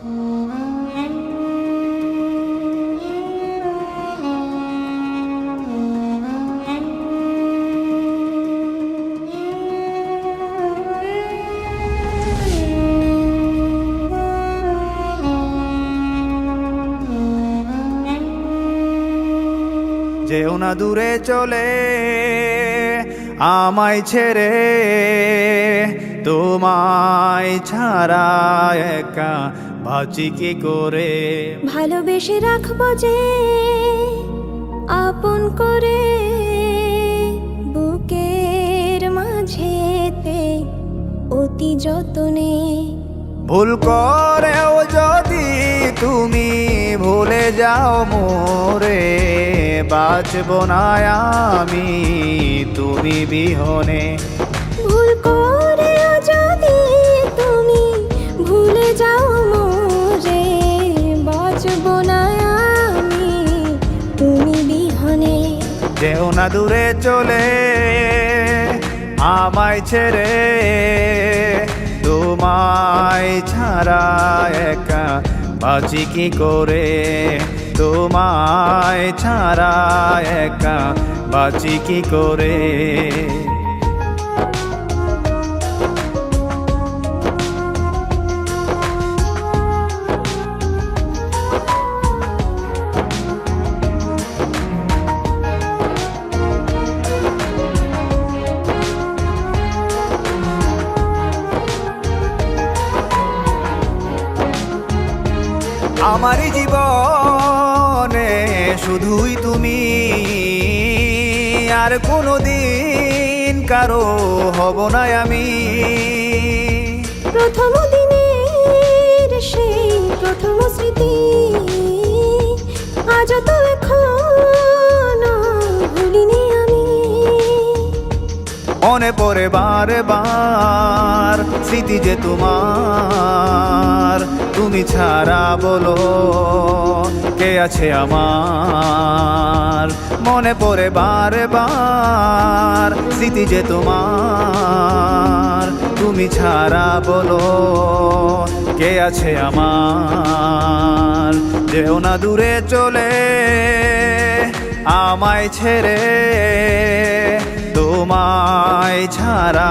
যেও না দূরে চলে আমায় ছেড়ে, তোমায় ছাড়া একা বাঁচি কি করে। ভালোবেসে রাখবো যে আপন করে, বুকের মাঝেতে অতি যতনে। ভুল করেও যদি তুমি ভুলে যাও মোরে, বাঁচব না আমি তুমি বিহনে। ভুল করেও যদি তুমি ভুলে যাও মোরে, বাঁচব না আমি তুমি বিহনে। যেও না দূরে চলে আমায় ছেড়ে, তোমায় ছাড়া একা বাঁচি কি করে। তোমায় ছাড়া একা বাঁচি কি করে। আমারই জীবনে শুধুই তুমি, আর কোনোদিন কারো হব না আমি। প্রথম দিনের সেই প্রথম স্মৃতি, আজ তো এখনো ভুলিনি আমি। মনে পড়ে বারে বার স্মৃতি যে তোমার, তুমি ছাড়া বলো কে আছে আমার। মনে পড়ে বারে বার স্মৃতি যে তোমার, তুমি ছাড়া বলো কে আছে আমার। যেও না দূরে চলে আমায় ছেড়ে, তোমায় ছাড়া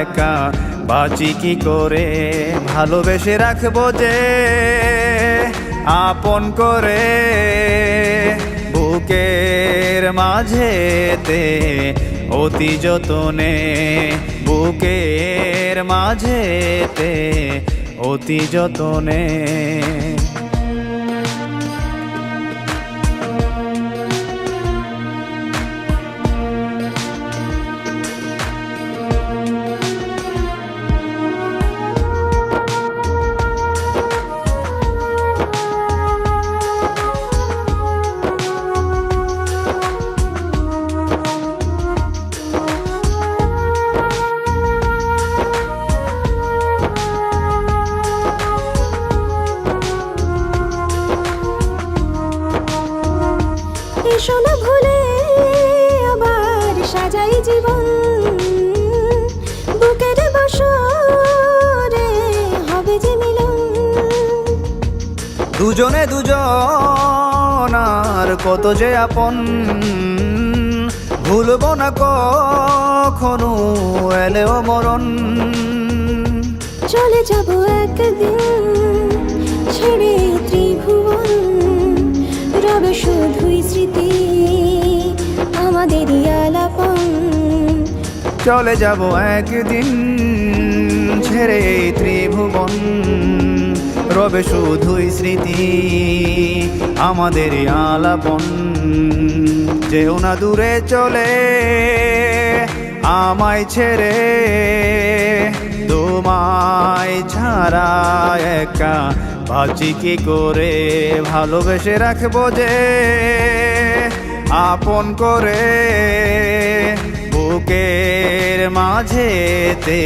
একা বাঁচি কি করে। ভালোবেসে রাখবো যে আপন করে, বুকের মাঝেতে অতি যতনে। বুকের মাঝেতে অতি যতনে। এসো না ভুলে আবার সাজাই জীবন, বুকের বসরে হবে যে মিলন। দুজনে দুজন আর কত যে আপন, ভুলব না কখনো এলেও মরণ। চলে যাব একদিন ছেড়ে ত্রিভুবন, রবে শুধুই স্মৃতি আমাদেরই আলাপন। চলে যাব একদিন ছেড়ে ত্রিভুবন, রবে শুধুই স্মৃতি আমাদের আলাপন। যেও না দূরে চলে আমায় ছেড়ে, তোমায় ছাড়া একা বাঁচি কি করে। ভালোবেসে রাখবো যে আপন করে, বুকের মাঝেতে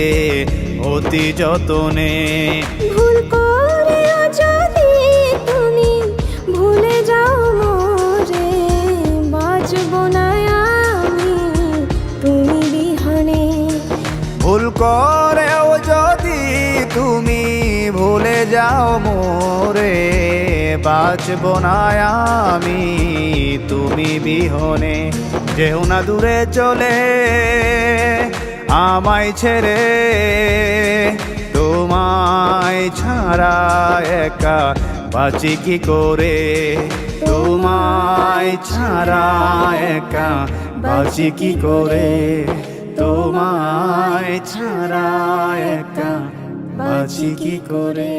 অতি যতনে। ভুল করে যদি তুমি ভুলে যাও মোরে, বাঁচব না আমি তুমি বিহনে। ভুল করেও যদি তুমি ভুলে যাও মোরে, বাঁচব না আমি তুমি বিহনে। যেও না দূরে চলে আমায় ছেড়ে, তোমায় ছাড়া একা বাঁচি কি করে, তোমায় ছাড়া একা বাঁচি কি করে, তোমায় ছাড়া একা বাঁচি কি করে।